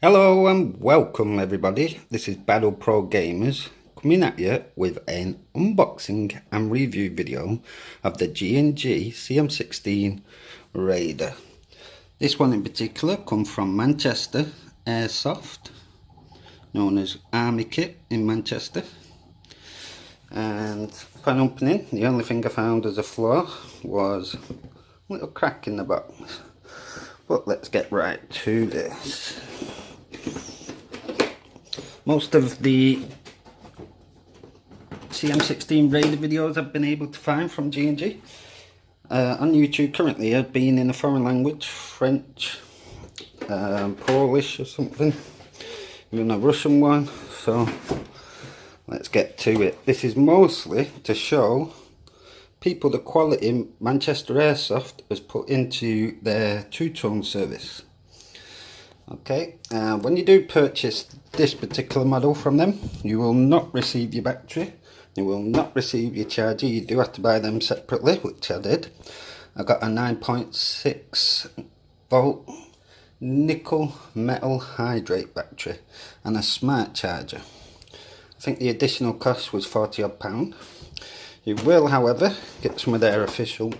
Hello and welcome everybody, this is Battle Pro Gamers coming at you with an unboxing and review video of the G&G CM16 RAIDER. This one in particular comes from Manchester Airsoft, known as Army Kit in Manchester. And upon opening, the only thing I found as a flaw was a little crack in the box. But let's get right to this. Most of the CM16 RAIDER videos I've been able to find from G&G on YouTube currently have been in a foreign language, French, Polish or something, even a Russian one. So let's get to it. This is mostly to show people the quality Manchester Airsoft has put into their two-tone service. Okay, when you do purchase this particular model from them, you will not receive your battery, you will not receive your charger. You do have to buy them separately, which I did. I got a 9.6 volt nickel metal hydrate battery and a smart charger. I think the additional cost was £40 odd. You will, however, get some of their official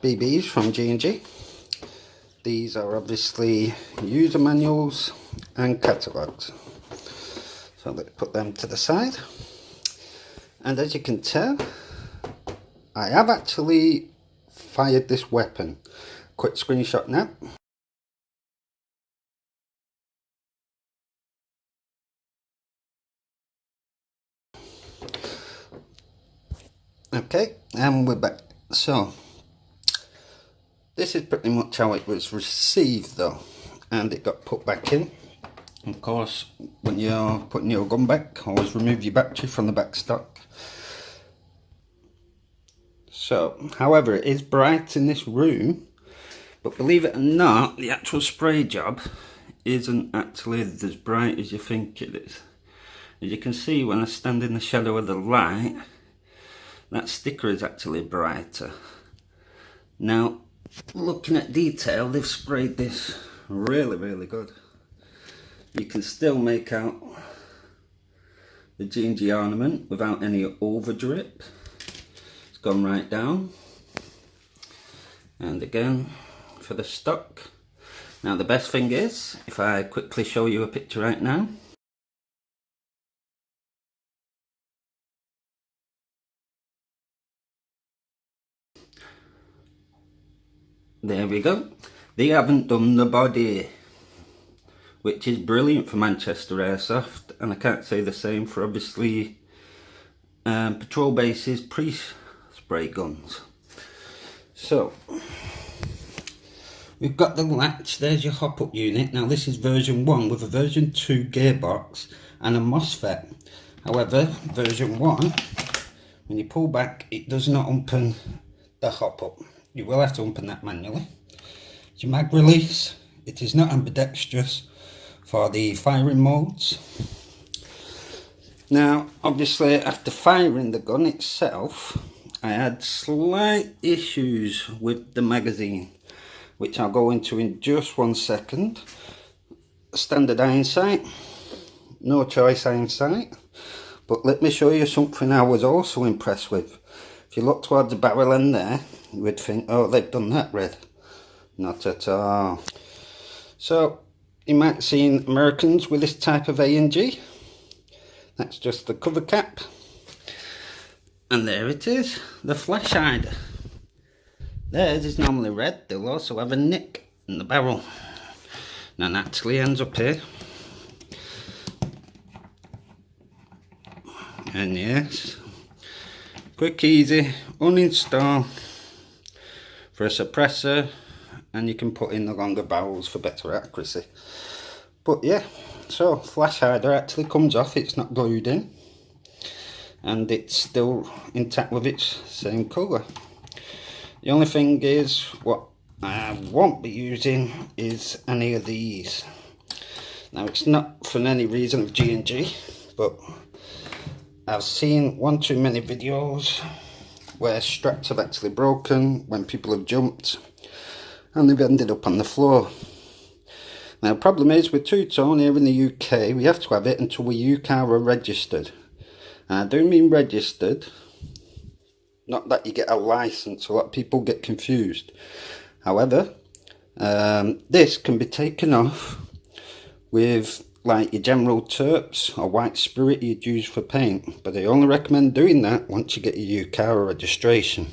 BBs from G&G. These are obviously user manuals and catalogues. So let's put them to the side. And as you can tell, I have actually fired this weapon. Quick screenshot now. Okay, and we're back. So this is pretty much how it was received though, and it got put back in. Of course, when you're putting your gun back, always remove your battery from the back stock. So, however, it is bright in this room, but believe it or not, the actual spray job isn't actually as bright as you think it is. As you can see, when I stand in the shadow of the light, that sticker is actually brighter. Now, looking at detail, they've sprayed this really good. You can still make out the G&G ornament without any over drip. It's gone right down. And again, for the stock. Now the best thing is, if I quickly show you a picture right now. There we go. They haven't done the body, which is brilliant for Manchester Airsoft, and I can't say the same for obviously patrol bases pre-spray guns. So we've got the latch, there's your hop-up unit. Now this is version 1 with a version 2 gearbox and a MOSFET. However, version 1, when you pull back, it does not open the hop-up. You will have to open that manually. Your mag release, it is not ambidextrous for the firing modes. Now obviously after firing the gun itself, I had slight issues with the magazine, which I'll go into in just 1 second. Standard iron sight, no choice iron sight, but let me show you something I was also impressed with. If you look towards the barrel end there, you would think, oh, they've done that red. Not at all. So you might have seen Americans with this type of A&G. That's just the cover cap. And there it is, the flash hider. Theirs is normally red. They'll also have a nick in the barrel. Now naturally ends up here. And yes, quick, easy, uninstall for a suppressor, and you can put in the longer barrels for better accuracy. But yeah, so flash hider actually comes off, it's not glued in, and it's still intact with its same colour. The only thing is, what I won't be using is any of these. Now it's not for any reason of G&G, but I've seen one too many videos where straps have actually broken when people have jumped and they've ended up on the floor. Now the problem is with two-tone here in the UK, we have to have it until we UK are registered. And I do mean registered, not that you get a license. A lot of people get confused. However, this can be taken off with like your general terps or white spirit you'd use for paint, but I only recommend doing that once you get your UK registration.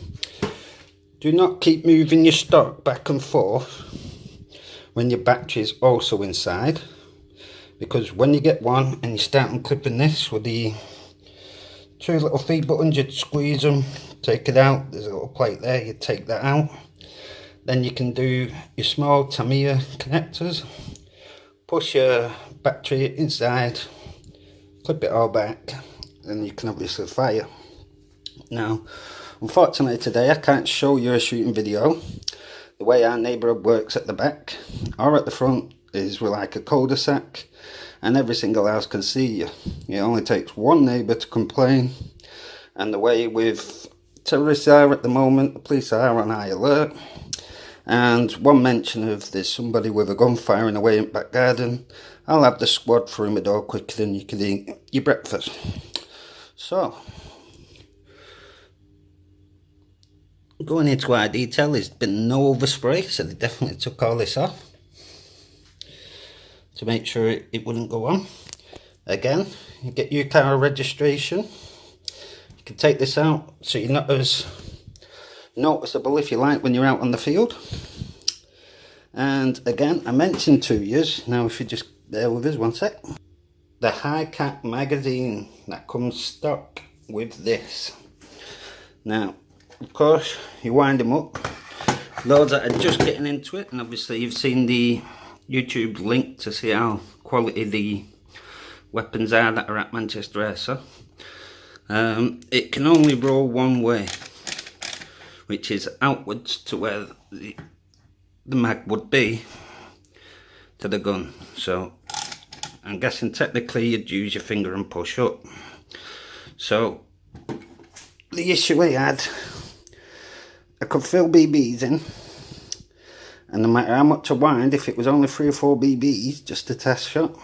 Do not keep moving your stock back and forth when your battery is also inside, because when you get one and you start unclipping this with the two little feed buttons, you'd squeeze them, take it out, there's a little plate there, you take that out. Then you can do your small Tamiya connectors, push your battery inside, clip it all back, and you can obviously fire. Now unfortunately today I can't show you a shooting video. The way our neighbourhood works at the back or at the front is we're like a cul-de-sac and every single house can see you. It only takes one neighbour to complain, and the way with terrorists are at the moment, the police are on high alert, and one mention of there's somebody with a gun firing away in the back garden, I'll have the squad through my door quicker than you can eat your breakfast. So going into our detail, there's been no overspray, so they definitely took all this off to make sure it wouldn't go on. Again, you get your car registration, you can take this out so you're not as noticeable, if you like, when you're out on the field. And again, I mentioned to you, now if you just bear with us one sec, the high cap magazine that comes stock with this. Now of course you wind them up, those that are just getting into it, and obviously you've seen the YouTube link to see how quality the weapons are that are at Manchester Air. It can only roll one way, which is outwards to where the mag would be to the gun. So I'm guessing technically you'd use your finger and push up. So the issue I had, I could fill BBs in, and no matter how much I wind, if it was only 3 or 4 BBs, just a test shot,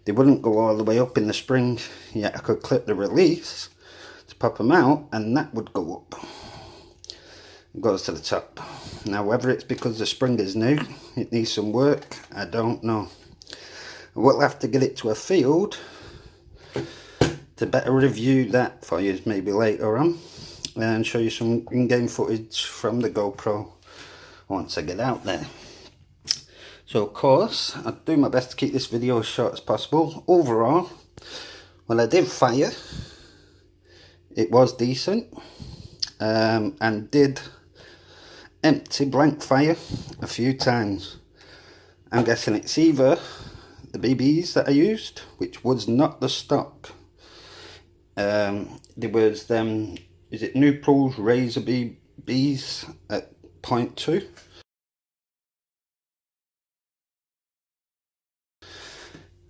they wouldn't go all the way up in the spring. Yet I could clip the release to pop them out and that would go up. It goes to the top. Now whether it's because the spring is new, it needs some work, I don't know. We'll have to get it to a field to better review that for you maybe later on, and show you some in-game footage from the GoPro once I get out there. So of course I'll do my best to keep this video as short as possible. Overall, when I did fire, it was decent, and did empty blank fire a few times. I'm guessing it's either the BBs that I used, which was not the stock. There was them, is it Neutral's Razor BBs at 0.2.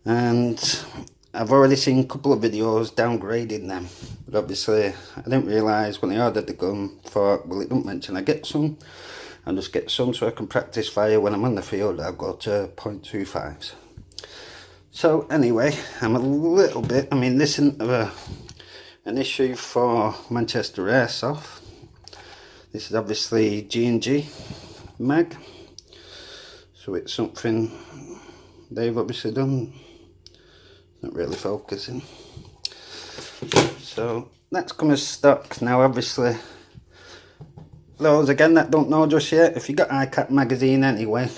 And I've already seen a couple of videos downgrading them, but obviously I didn't realise when I ordered the gun, thought, well, it don't mention I get some, I'll just get some so I can practice fire when I'm on the field. I'll go to 0.25s. So anyway, I'm a little bit, I mean this isn't an issue for Manchester Airsoft. This is obviously G&G mag, so it's something they've obviously done. Not really focusing. So that's come as stock. Now obviously those again that don't know just yet, if you got ICAP magazine anyway,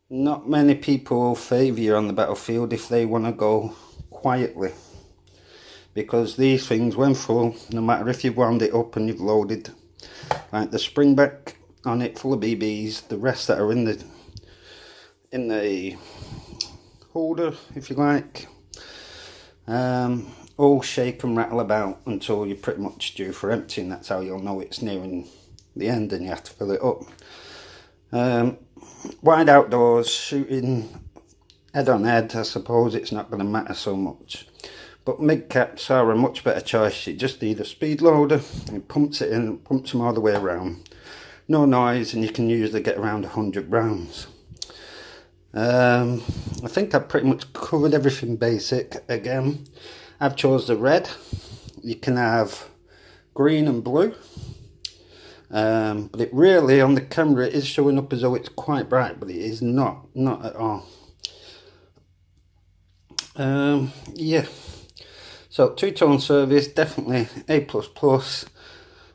not many people will favour you on the battlefield if they want to go quietly, because these things when full, no matter if you've wound it up and you've loaded like the spring back on it full of BBs, the rest that are in the holder, if you like, all shake and rattle about until you're pretty much due for emptying. That's how you'll know it's nearing the end and you have to fill it up. Wide outdoors, shooting head on head, I suppose it's not going to matter so much, But mid caps are a much better choice. You just need a speed loader, it pumps it in, pumps them all the way around. No noise, and you can usually get around 100 rounds. I think I've pretty much covered everything basic. Again, I've chose the red. You can have green and blue. But it really, on the camera, it is showing up as though it's quite bright, but it is not at all. Yeah, so two-tone service, definitely A++.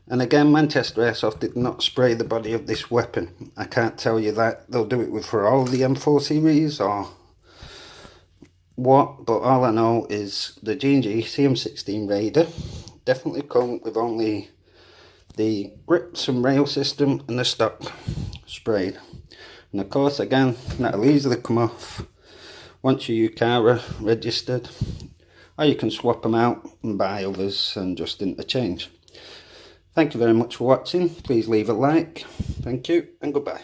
And again, Manchester Airsoft did not spray the body of this weapon. I can't tell you that they'll do it for all the M4 series or what, but all I know is the G&G CM16 Raider definitely come with only the grips and rail system and the stock sprayed. And of course, again, that'll easily come off once your UK are registered, or you can swap them out and buy others and just interchange. Thank you very much for watching. Please leave a like. Thank you and goodbye.